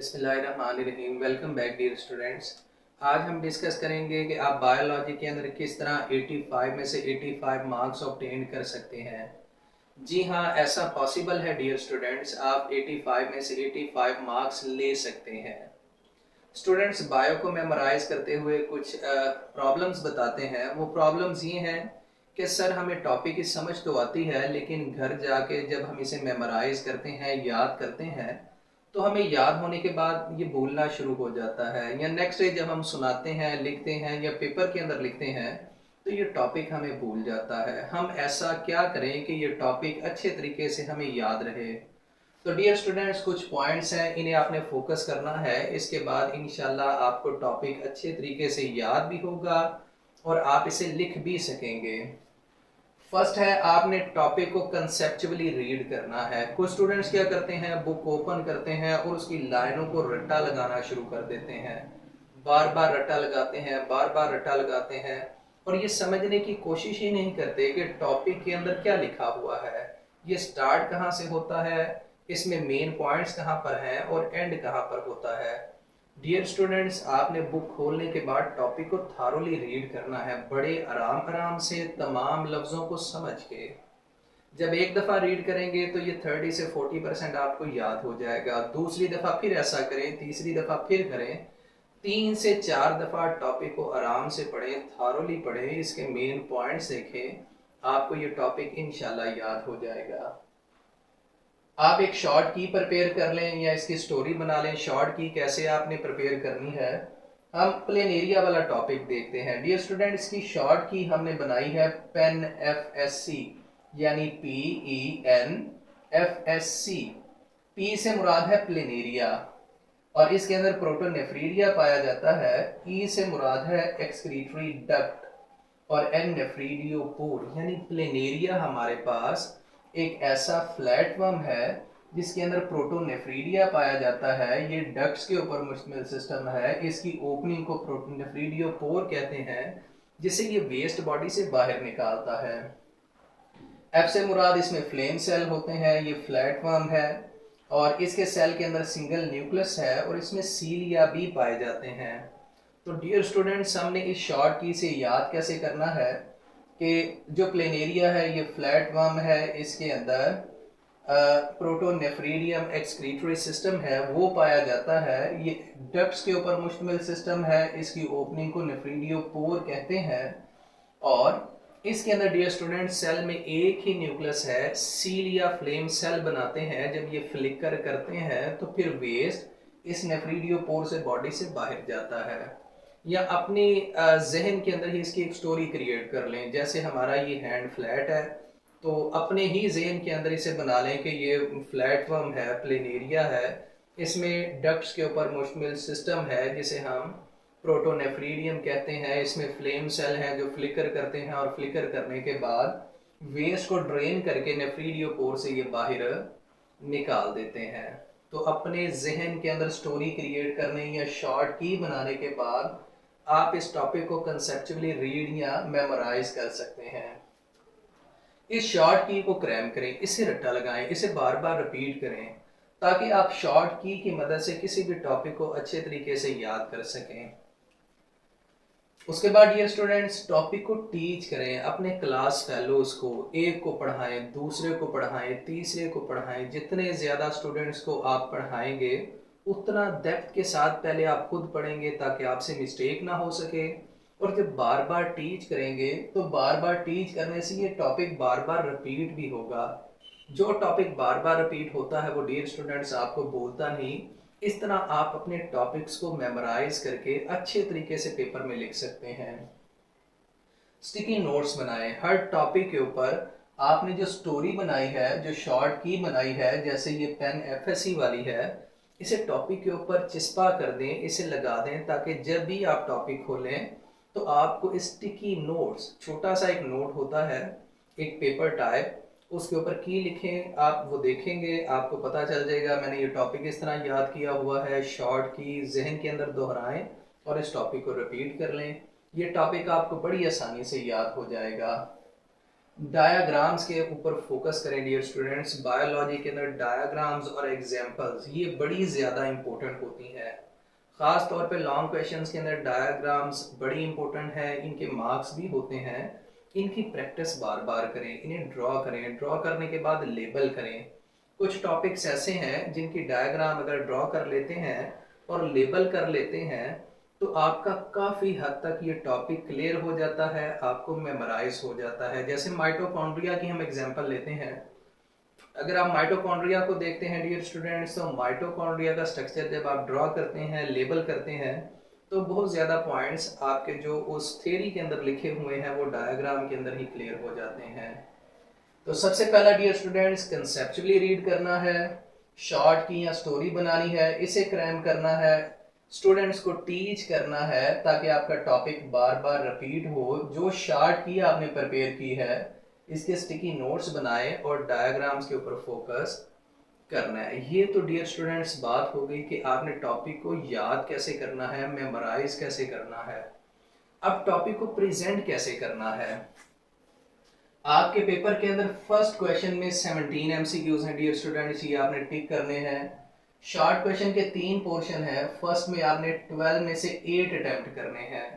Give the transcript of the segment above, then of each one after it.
बिस्मिल्लाहिर्रहमानिर्रहीम। Welcome back dear students. आज हम डिस्कस करेंगे कि आप बायोलॉजी के अंदर किस तरह 85 में से 85 मार्क्स ऑब्टेन कर सकते हैं। जी हाँ, ऐसा पॉसिबल है डियर स्टूडेंट्स, आप 85 में से 85 मार्क्स ले सकते हैं। स्टूडेंट्स बायो को मेमोराइज करते हुए कुछ प्रॉब्लम्स बताते हैं। वो प्रॉब्लम्स ये हैं कि सर हमें टॉपिक की समझ तो आती है, लेकिन घर जाके जब हम इसे मेमोराइज करते हैं, याद करते हैं, तो हमें याद होने के बाद ये भूलना शुरू हो जाता है, या नेक्स्ट डे जब हम सुनाते हैं, लिखते हैं या पेपर के अंदर लिखते हैं तो ये टॉपिक हमें भूल जाता है। हम ऐसा क्या करें कि ये टॉपिक अच्छे तरीके से हमें याद रहे। तो डियर स्टूडेंट्स, कुछ पॉइंट्स हैं, इन्हें आपने फोकस करना है। इसके बाद इंशाल्लाह आपको टॉपिक अच्छे तरीके से याद भी होगा और आप इसे लिख भी सकेंगे। फर्स्ट है, आपने टॉपिक को कंसेप्चुअली रीड करना है। कुछ स्टूडेंट्स क्या करते हैं, बुक ओपन करते हैं और उसकी लाइनों को रट्टा लगाना शुरू कर देते हैं। बार बार रट्टा लगाते हैं, बार बार रट्टा लगाते हैं और ये समझने की कोशिश ही नहीं करते कि टॉपिक के अंदर क्या लिखा हुआ है, ये स्टार्ट कहाँ से होता है, इसमें मेन पॉइंट्स कहाँ पर हैं और एंड कहाँ पर होता है। डियर स्टूडेंट्स, आपने बुक खोलने के बाद टॉपिक को थारोली रीड करना है, बड़े आराम आराम से तमाम लफ्ज़ों को समझ के। जब एक दफ़ा रीड करेंगे तो ये 30 से 40% आपको याद हो जाएगा। दूसरी दफ़ा फिर ऐसा करें, तीसरी दफ़ा फिर करें, 3 से 4 दफ़ा टॉपिक को आराम से पढ़ें, थारोली पढ़ें, इसके मेन पॉइंट्स देखें, आपको ये टॉपिक इंशाल्लाह याद हो जाएगा। आप एक शॉर्ट की प्रिपेयर कर लें या इसकी स्टोरी बना लें। शॉर्ट की कैसे आपने प्रिपेयर करनी है, हम प्लेन एरिया वाला टॉपिक देखते हैं। डियर स्टूडेंट्स, की शॉर्ट की हमने बनाई है पेन FSC, यानी PEN FSC। पी से मुराद है प्लेनेरिया और इसके अंदर प्रोटोनेफ्रीडिया पाया जाता है। ई से मुराद है एक्सक्रीटरी डक्ट और एन नेफ्रीडियोपोर, यानी प्लेनेरिया हमारे पास एक ऐसा फ्लैटवर्म है जिसके अंदर प्रोटोनेफ्रीडिया पाया जाता है। ये डक्ट्स के ऊपर मुश्तमिल सिस्टम है। इसकी ओपनिंग को प्रोटोनेफ्रीडियोपोर कहते हैं, जिसे ये वेस्ट बॉडी से बाहर निकालता है। एफ से मुराद इसमें फ्लेम सेल होते हैं। ये फ्लैटवर्म है और इसके सेल के अंदर सिंगल न्यूक्लियस है और इसमें सीलिया भी पाए जाते हैं। तो डियर स्टूडेंट्स, हमने इस शॉर्ट की से याद कैसे करना है कि जो प्लेनेरिया है ये फ्लैट वर्म है, इसके अंदर प्रोटोनेफ्रीडियम एक्सक्रीटरी सिस्टम है वो पाया जाता है। ये डक्ट्स के ऊपर मुश्तमिल सिस्टम है। इसकी ओपनिंग को नेफ्रीडियोपोर कहते हैं और इसके अंदर डियर स्टूडेंट सेल में एक ही न्यूक्लियस है। सील या फ्लेम सेल बनाते हैं। जब ये फ्लिकर करते हैं तो फिर वेस्ट इस नेफ्रीडियोपोर से बॉडी से बाहर जाता है। या अपनी जहन के अंदर ही इसकी एक स्टोरी क्रिएट कर लें। जैसे हमारा ये हैंड फ्लैट है, तो अपने ही जहन के अंदर इसे बना लें कि ये फ्लैटवर्म है, प्लेनेरिया है, इसमें डक्ट्स के ऊपर मुश्तमिल सिस्टम है जिसे हम प्रोटोनेफ्रीडियम कहते हैं। इसमें फ्लेम सेल हैं जो फ्लिकर करते हैं और फ्लिकर करने के बाद वेस्ट को ड्रेन करके नेफ्रीडियोपोर से ये बाहर निकाल देते हैं। तो अपने जहन के अंदर स्टोरी क्रिएट करने या शॉर्ट की बनाने के बाद आप इस टॉपिक को कंसेप्चुअली रीड या मेमोराइज कर सकते हैं। इस शॉर्ट की को क्रैम करें, इसे रट्टा लगाएं, इसे बार बार रिपीट करें ताकि आप शॉर्ट की मदद से किसी भी टॉपिक को अच्छे तरीके से याद कर सकें। उसके बाद डियर स्टूडेंट्स, टॉपिक को टीच करें अपने क्लास फेलोज को। एक को पढ़ाएं, दूसरे को पढ़ाएं, तीसरे को पढ़ाएं। जितने ज़्यादा स्टूडेंट्स को आप पढ़ाएंगे उतना डेप्थ के साथ पहले आप खुद पढ़ेंगे ताकि आपसे मिस्टेक ना हो सके। और जब बार बार टीच करेंगे तो बार बार टीच करने से ये टॉपिक बार बार रिपीट भी होगा। जो टॉपिक बार बार रिपीट होता है वो डियर स्टूडेंट्स आपको बोलता नहीं। इस तरह आप अपने टॉपिक्स को मेमोराइज करके अच्छे तरीके से पेपर में लिख सकते हैं। स्टिकी नोट्स बनाएं। हर टॉपिक के ऊपर आपने जो स्टोरी बनाई है, जो शॉर्ट की बनाई है, जैसे ये पेन FSC वाली है, इसे टॉपिक के ऊपर चिस्पा कर दें, इसे लगा दें ताकि जब भी आप टॉपिक खोलें तो आपको स्टिकी नोट्स, छोटा सा एक नोट होता है, एक पेपर टाइप, उसके ऊपर की लिखें। आप वो देखेंगे, आपको पता चल जाएगा मैंने ये टॉपिक इस तरह याद किया हुआ है। शॉर्ट की जहन के अंदर दोहराएं और इस टॉपिक को रिपीट कर लें। ये टॉपिक आपको बड़ी आसानी से याद हो जाएगा। डायाग्राम्स के ऊपर फोकस करें डियर स्टूडेंट्स। बायोलॉजी के अंदर डायाग्राम्स और एग्जांपल्स ये बड़ी ज़्यादा इंपॉर्टेंट होती हैं। ख़ास तौर पे लॉन्ग क्वेश्चंस के अंदर डायाग्राम्स बड़ी इंपॉर्टेंट है, इनके मार्क्स भी होते हैं। इनकी प्रैक्टिस बार बार करें, इन्हें ड्रॉ करें, ड्रॉ करने के बाद लेबल करें। कुछ टॉपिक्स ऐसे हैं जिनकी डायग्राम अगर ड्रॉ कर लेते हैं और लेबल कर लेते हैं तो आपका काफ़ी हद तक ये टॉपिक क्लियर हो जाता है, आपको मेमोराइज हो जाता है। जैसे माइटोकॉन्ड्रिया की हम एग्जांपल लेते हैं। अगर आप माइटोकॉन्ड्रिया को देखते हैं डियर स्टूडेंट्स, तो माइटोकॉन्ड्रिया का स्ट्रक्चर जब आप ड्रॉ करते हैं, लेबल करते हैं, तो बहुत ज़्यादा पॉइंट्स आपके जो उस थ्योरी के अंदर लिखे हुए हैं वो डायग्राम के अंदर ही क्लियर हो जाते हैं। तो सबसे पहला डियर स्टूडेंट्स कंसेप्चुअली रीड करना है, शॉर्ट की या स्टोरी बनानी है, इसे क्रैम करना है, स्टूडेंट्स को टीच करना है ताकि आपका टॉपिक बार बार रिपीट हो। जो शॉर्ट की आपने प्रिपेयर की है इसके स्टिकी नोट्स बनाएं और डायग्राम्स के ऊपर फोकस करना है। ये तो डियर स्टूडेंट्स बात हो गई कि आपने टॉपिक को याद कैसे करना है, मेमोराइज कैसे करना है। अब टॉपिक को प्रेजेंट कैसे करना है। आपके पेपर के अंदर फर्स्ट क्वेश्चन में 17 एमसीक्यूज हैं डियर स्टूडेंट्स, ये आपने टिक करने हैं। शॉर्ट क्वेश्चन के 3 पोर्शन है। फर्स्ट में आपने 12 में से 8 अटेम्प्ट करने हैं,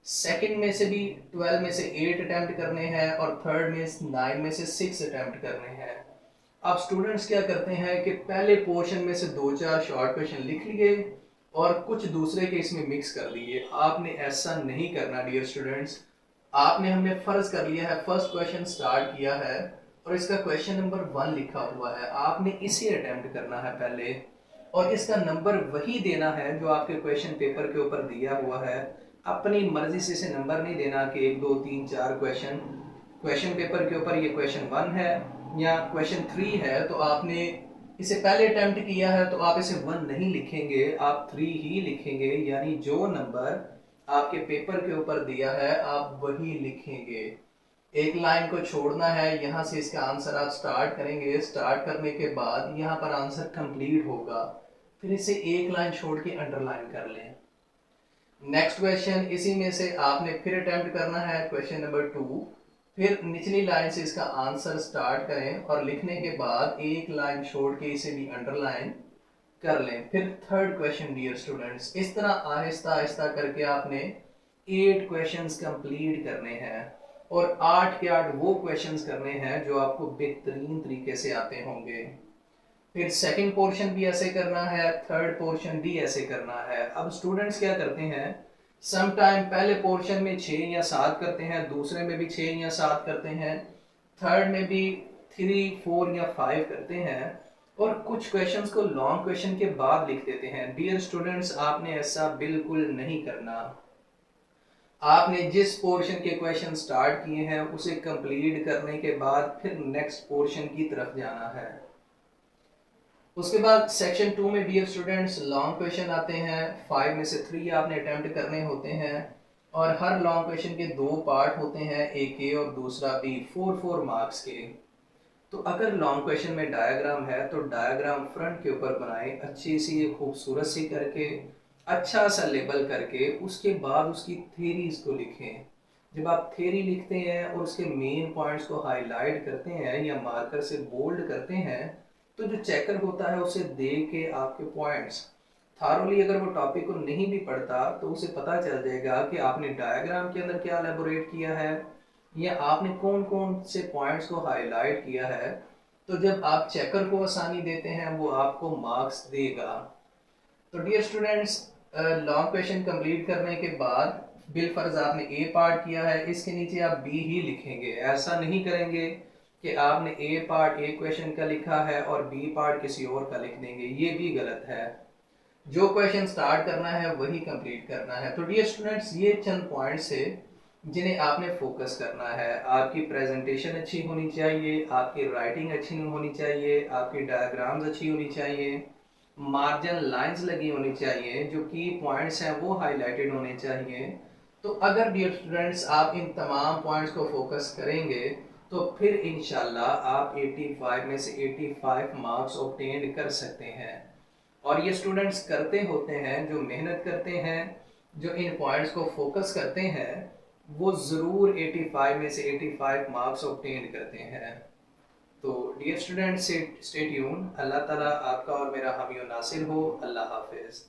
सेकंड में से भी 12 में से 8 अटेम्प्ट करने हैं और थर्ड में 9 में से 6 अटेम्प्ट करने हैं। अब स्टूडेंट्स क्या करते हैं कि पहले पोर्शन में से 2-4 शॉर्ट क्वेश्चन लिख लिए और कुछ दूसरे के इसमें मिक्स कर लिए। आपने ऐसा नहीं करना डियर स्टूडेंट्स। आपने हमने फर्ज कर लिया है, फर्स्ट क्वेश्चन स्टार्ट किया है और इसका क्वेश्चन नंबर 1 लिखा हुआ है, आपने इसे अटेम्प्ट करना है पहले और इसका नंबर वही देना है जो आपके क्वेश्चन पेपर के ऊपर दिया हुआ है। अपनी मर्जी से इसे नंबर नहीं देना कि 1 2 3 4 क्वेश्चन पेपर के ऊपर ये क्वेश्चन 1 है या क्वेश्चन 3 है तो आपने इसे पहले अटेम्प्ट किया है तो आप इसे 1 नहीं लिखेंगे, आप 3 ही लिखेंगे। यानी जो नंबर आपके पेपर के ऊपर दिया है आप वही लिखेंगे। एक लाइन को छोड़ना है, यहाँ से इसका आंसर आप स्टार्ट करेंगे, स्टार्ट करने के बाद यहाँ पर आंसर कंप्लीट होगा, फिर इसे एक लाइन छोड़ के अंडरलाइन कर लें। नेक्स्ट क्वेश्चन इसी में से आपने फिर अटेम्प्ट करना है, क्वेश्चन नंबर 2, फिर निचली लाइन से इसका आंसर स्टार्ट करें और लिखने के बाद एक लाइन छोड़ के इसे भी अंडरलाइन कर लें। फिर थर्ड क्वेश्चन डियर स्टूडेंट्स, इस तरह आहिस्ता आहिस्ता करके आपने 8 क्वेश्चंस कंप्लीट करने हैं और 8 के 8 वो क्वेश्चंस करने हैं जो आपको बेहतरीन तरीके से आते होंगे। फिर सेकंड पोर्शन भी ऐसे करना है, थर्ड पोर्शन भी ऐसे करना है। अब स्टूडेंट्स क्या करते हैं, सम टाइम पहले पोर्शन में 6 या 7 करते हैं, दूसरे में भी 6 या 7 करते हैं, थर्ड में भी 3 4 या 5 करते हैं और कुछ क्वेश्चंस को लॉन्ग क्वेश्चन के बाद लिख देते हैं। डियर स्टूडेंट्स आपने ऐसा बिल्कुल नहीं करना। आपने जिस पोर्शन के क्वेश्चन स्टार्ट किए हैं उसे कंप्लीट करने के बाद फिर नेक्स्ट पोर्शन की तरफ जाना है। उसके बाद सेक्शन 2 में डियर स्टूडेंट्स लॉन्ग क्वेश्चन आते हैं। 5 में से 3 आपने अटेम्प्ट करने होते हैं और हर लॉन्ग क्वेश्चन के 2 पार्ट होते हैं, एक ए और दूसरा बी, 4 मार्क्स के। तो अगर लॉन्ग क्वेश्चन में डायग्राम है तो डायग्राम फ्रंट के ऊपर बनाएं, अच्छी सी खूबसूरत सी करके, अच्छा सा लेबल करके, उसके बाद उसकी थ्योरीज को लिखें। जब आप थ्योरी लिखते हैं और उसके मेन पॉइंट्स को हाईलाइट करते हैं या मार्कर से बोल्ड करते हैं तो जो चेकर होता है उसे देख के आपके पॉइंट्स थारोली, अगर वो टॉपिक को नहीं भी पढ़ता तो उसे पता चल जाएगा कि आपने डायग्राम के अंदर क्या एलेबोरेट किया है या आपने कौन कौन से पॉइंट्स को हाईलाइट किया है। तो जब आप चेकर को आसानी देते हैं वो आपको मार्क्स देगा। तो dear students long question complete करने के बाद बिलफर्ज आपने ए पार्ट किया है, इसके नीचे आप बी ही लिखेंगे। ऐसा नहीं करेंगे कि आपने ए पार्ट ए क्वेश्चन का लिखा है और बी पार्ट किसी और का लिख देंगे, ये भी गलत है। जो क्वेश्चन स्टार्ट करना है वही कंप्लीट करना है। तो डियर स्टूडेंट्स ये चंद पॉइंट्स है जिन्हें आपने फोकस करना है। आपकी प्रेजेंटेशन अच्छी होनी चाहिए, आपकी राइटिंग अच्छी होनी चाहिए, आपकी डायग्राम्स अच्छी होनी चाहिए, मार्जिन लाइंस लगी होनी चाहिए, जो की पॉइंट्स हैं वो हाईलाइटेड होने चाहिए। तो अगर डियर स्टूडेंट्स आप इन तमाम पॉइंट्स को फोकस करेंगे तो फिर इंशाल्लाह आप 85 में से 85 मार्क्स ऑब्टेन कर सकते हैं। और ये स्टूडेंट्स करते होते हैं जो मेहनत करते हैं, जो इन पॉइंट्स को फोकस करते हैं, वो ज़रूर 85 में से 85 मार्क्स ऑब्टेन करते हैं। तो डियर स्टूडेंट, स्टे ट्यून। अल्लाह ताला आपका और मेरा हामी और नासिर हो। अल्लाह हाफिज़।